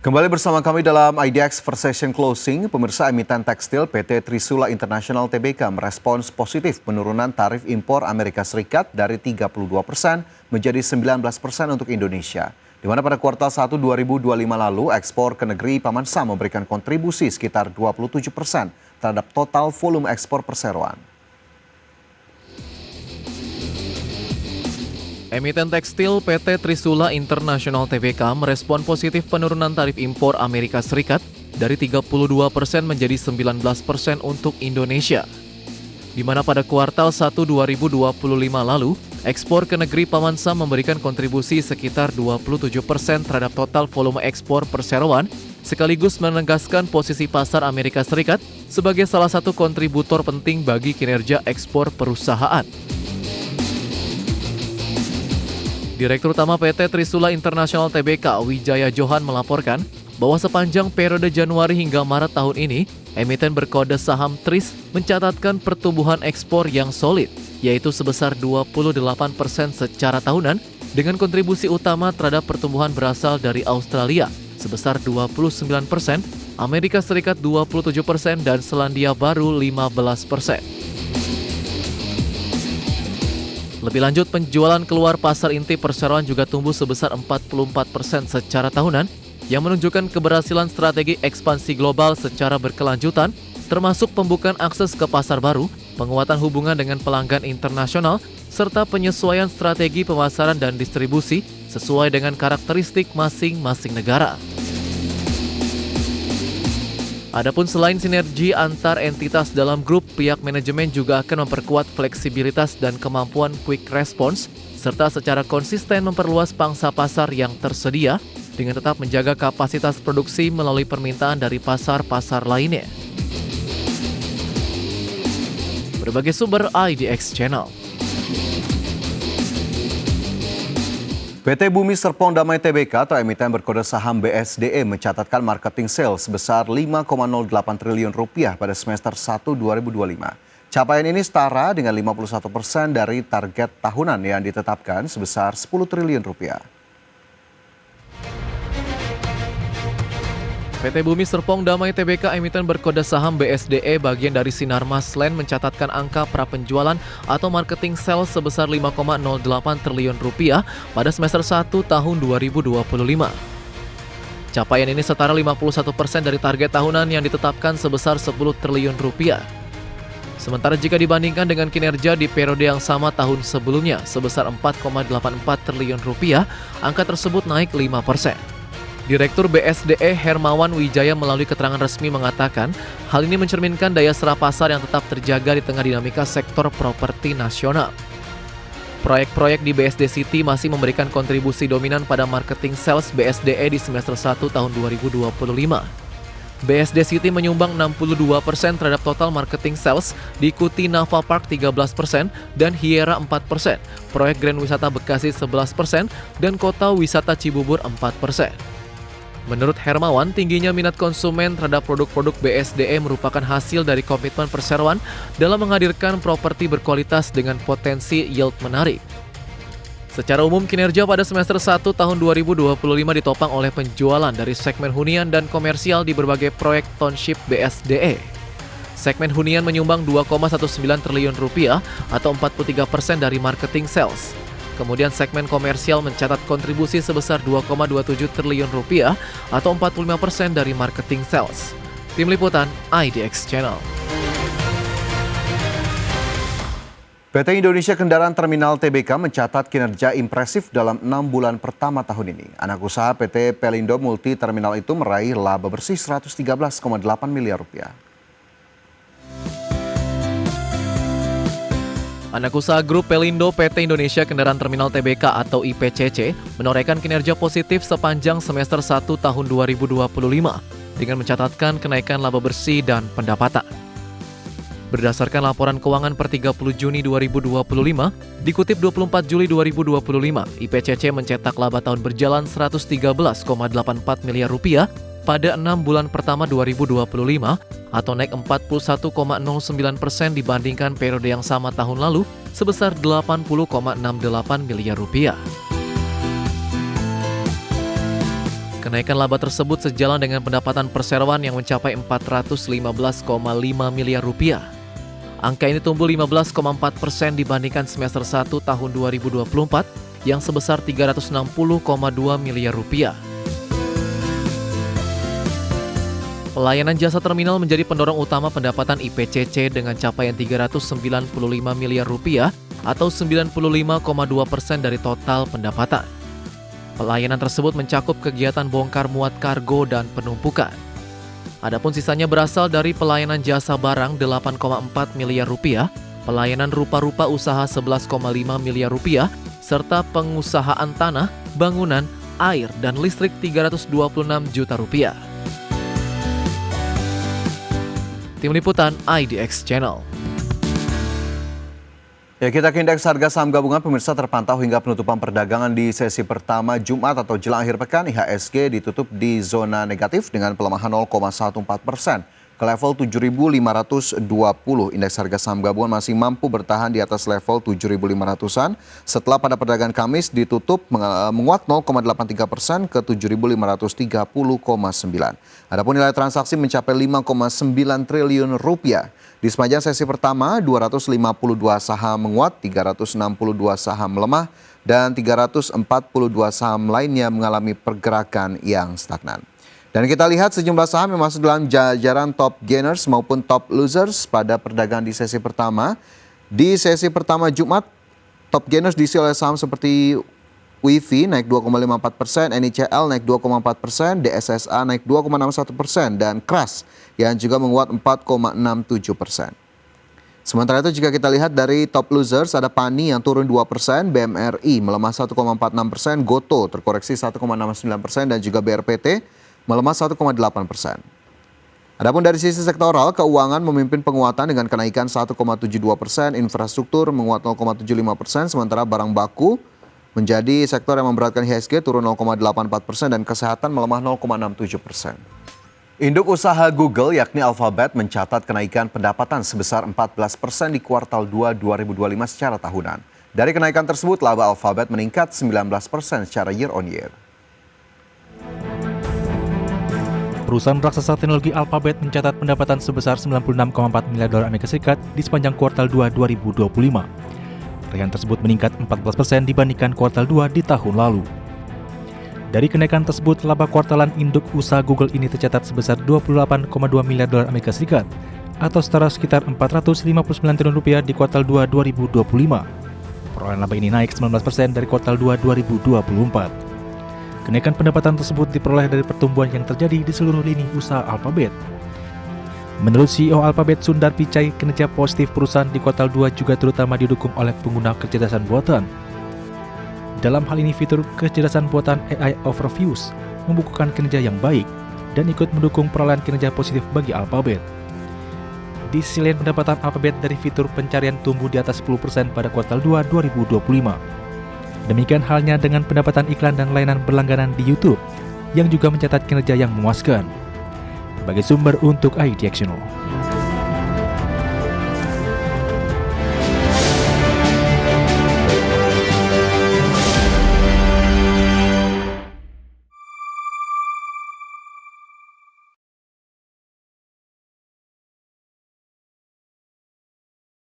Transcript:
Kembali bersama kami dalam IDX First Session Closing, pemirsa emiten tekstil PT Trisula International Tbk merespons positif penurunan tarif impor Amerika Serikat dari 32% menjadi 19% untuk Indonesia. Di mana pada kuartal 1 2025 lalu, ekspor ke negeri Paman Sam memberikan kontribusi sekitar 27% terhadap total volume ekspor perseroan. Emiten tekstil PT Trisula International Tbk merespon positif penurunan tarif impor Amerika Serikat dari 32% menjadi 19% untuk Indonesia. Di mana pada kuartal 1 2025 lalu, ekspor ke negeri Paman Sam memberikan kontribusi sekitar 27% terhadap total volume ekspor perseroan, sekaligus menegaskan posisi pasar Amerika Serikat sebagai salah satu kontributor penting bagi kinerja ekspor perusahaan. Direktur Utama PT Trisula International Tbk, Wijaya Johan melaporkan bahwa sepanjang periode Januari hingga Maret tahun ini, emiten berkode saham TRIS mencatatkan pertumbuhan ekspor yang solid, yaitu sebesar 28% secara tahunan, dengan kontribusi utama terhadap pertumbuhan berasal dari Australia sebesar 29%, Amerika Serikat 27%, dan Selandia Baru 15%. Lebih lanjut, penjualan keluar pasar inti perseroan juga tumbuh sebesar 44% secara tahunan, yang menunjukkan keberhasilan strategi ekspansi global secara berkelanjutan, termasuk pembukaan akses ke pasar baru, penguatan hubungan dengan pelanggan internasional, serta penyesuaian strategi pemasaran dan distribusi sesuai dengan karakteristik masing-masing negara. Adapun selain sinergi antar entitas dalam grup, pihak manajemen juga akan memperkuat fleksibilitas dan kemampuan quick response, serta secara konsisten memperluas pangsa pasar yang tersedia dengan tetap menjaga kapasitas produksi melalui permintaan dari pasar-pasar lainnya. Berbagai sumber IDX Channel. PT Bumi Serpong Damai Tbk atau emiten berkode saham BSDE mencatatkan marketing sales sebesar 5,08 triliun rupiah pada semester 1 2025. Capaian ini setara dengan 51% dari target tahunan yang ditetapkan sebesar 10 triliun rupiah. PT Bumi Serpong Damai Tbk emiten berkode saham BSDE bagian dari Sinarmas Land mencatatkan angka prapenjualan atau marketing sales sebesar 5,08 triliun rupiah pada semester 1 tahun 2025. Capaian ini setara 51% dari target tahunan yang ditetapkan sebesar 10 triliun rupiah. Sementara jika dibandingkan dengan kinerja di periode yang sama tahun sebelumnya sebesar 4,84 triliun rupiah, angka tersebut naik 5%. Direktur BSDE Hermawan Wijaya melalui keterangan resmi mengatakan, hal ini mencerminkan daya serap pasar yang tetap terjaga di tengah dinamika sektor properti nasional. Proyek-proyek di BSD City masih memberikan kontribusi dominan pada marketing sales BSDE di semester 1 tahun 2025. BSD City menyumbang 62% terhadap total marketing sales, diikuti Nava Park 13% dan Hiera 4%, proyek Grand Wisata Bekasi 11%, dan Kota Wisata Cibubur 4%. Menurut Hermawan, tingginya minat konsumen terhadap produk-produk BSDE merupakan hasil dari komitmen perseroan dalam menghadirkan properti berkualitas dengan potensi yield menarik. Secara umum, kinerja pada semester 1 tahun 2025 ditopang oleh penjualan dari segmen hunian dan komersial di berbagai proyek township BSDE. Segmen hunian menyumbang 2,19 triliun rupiah atau 43% dari marketing sales. Kemudian segmen komersial mencatat kontribusi sebesar 2,27 triliun rupiah atau 45% dari marketing sales. Tim Liputan IDX Channel. PT Indonesia Kendaraan Terminal Tbk mencatat kinerja impresif dalam 6 bulan pertama tahun ini. Anak usaha PT Pelindo Multi Terminal itu meraih laba bersih 113,8 miliar rupiah. Anak usaha grup Pelindo PT Indonesia Kendaraan Terminal Tbk atau IPCC menorehkan kinerja positif sepanjang semester 1 tahun 2025 dengan mencatatkan kenaikan laba bersih dan pendapatan. Berdasarkan laporan keuangan per 30 Juni 2025, dikutip 24 Juli 2025, IPCC mencetak laba tahun berjalan 113,84 miliar rupiah pada 6 bulan pertama 2025 atau naik 41,09% dibandingkan periode yang sama tahun lalu sebesar 80,68 miliar rupiah. Kenaikan laba tersebut sejalan dengan pendapatan perseroan yang mencapai 415,5 miliar rupiah. Angka ini tumbuh 15,4% dibandingkan semester 1 tahun 2024 yang sebesar 360,2 miliar rupiah. Pelayanan jasa terminal menjadi pendorong utama pendapatan IPCC dengan capaian 395 miliar rupiah atau 95,2% dari total pendapatan. Pelayanan tersebut mencakup kegiatan bongkar muat kargo dan penumpukan. Adapun sisanya berasal dari pelayanan jasa barang 8,4 miliar rupiah, pelayanan rupa-rupa usaha 11,5 miliar rupiah, serta pengusahaan tanah, bangunan, air, dan listrik 326 juta rupiah. Tim Liputan IDX Channel. Ya, kita ke indeks harga saham gabungan pemirsa terpantau hingga penutupan perdagangan di sesi pertama Jumat atau jelang akhir pekan. IHSG ditutup di zona negatif dengan pelemahan 0,14% ke level 7.520. Indeks harga saham gabungan masih mampu bertahan di atas level 7.500-an setelah pada perdagangan Kamis ditutup menguat 0,83% ke 7.530,9. Adapun nilai transaksi mencapai 5,9 triliun rupiah. Di sepanjang sesi pertama, 252 saham menguat, 362 saham melemah, dan 342 saham lainnya mengalami pergerakan yang stagnan. Dan kita lihat sejumlah saham yang masuk dalam jajaran top gainers maupun top losers pada perdagangan di sesi pertama. Di sesi pertama Jumat, top gainers diisi oleh saham seperti WIFI naik 2,54%, NICL naik 2,4%, DSSA naik 2,61%, dan KRAS yang juga menguat 4,67%. Sementara itu jika kita lihat dari top losers ada PANI yang turun 2%, BMRI melemah 1,46%, GOTO terkoreksi 1,69%, dan juga BRPT melemah 1,8%. Adapun dari sisi sektoral, keuangan memimpin penguatan dengan kenaikan 1,72%, infrastruktur menguat 0,75%, sementara barang baku menjadi sektor yang memberatkan IHSG turun 0,84% dan kesehatan melemah 0,67%. Induk usaha Google yakni Alphabet mencatat kenaikan pendapatan sebesar 14% di kuartal 2 2025 secara tahunan. Dari kenaikan tersebut, laba Alphabet meningkat 19% secara year on year. Perusahaan raksasa teknologi Alphabet mencatat pendapatan sebesar 96,4 miliar dolar Amerika Serikat di sepanjang kuartal 2 2025. Raihan tersebut meningkat 14% dibandingkan kuartal 2 di tahun lalu. Dari kenaikan tersebut, laba kuartalan induk usaha Google ini tercatat sebesar 28,2 miliar dolar Amerika Serikat atau setara sekitar 459 triliun rupiah di kuartal 2 2025. Perolehan laba ini naik 19% dari kuartal 2 2024. Kenaikan pendapatan tersebut diperoleh dari pertumbuhan yang terjadi di seluruh lini usaha Alphabet. Menurut CEO Alphabet Sundar Pichai, kinerja positif perusahaan di kuartal 2 juga terutama didukung oleh pengguna kecerdasan buatan. Dalam hal ini, fitur kecerdasan buatan AI Overviews membukukan kinerja yang baik dan ikut mendukung perolehan kinerja positif bagi Alphabet. Di sisi lain, pendapatan Alphabet dari fitur pencarian tumbuh di atas 10% pada kuartal 2 2025. Demikian halnya dengan pendapatan iklan dan layanan berlangganan di YouTube yang juga mencatat kinerja yang memuaskan. Sebagai sumber untuk IDX Channel.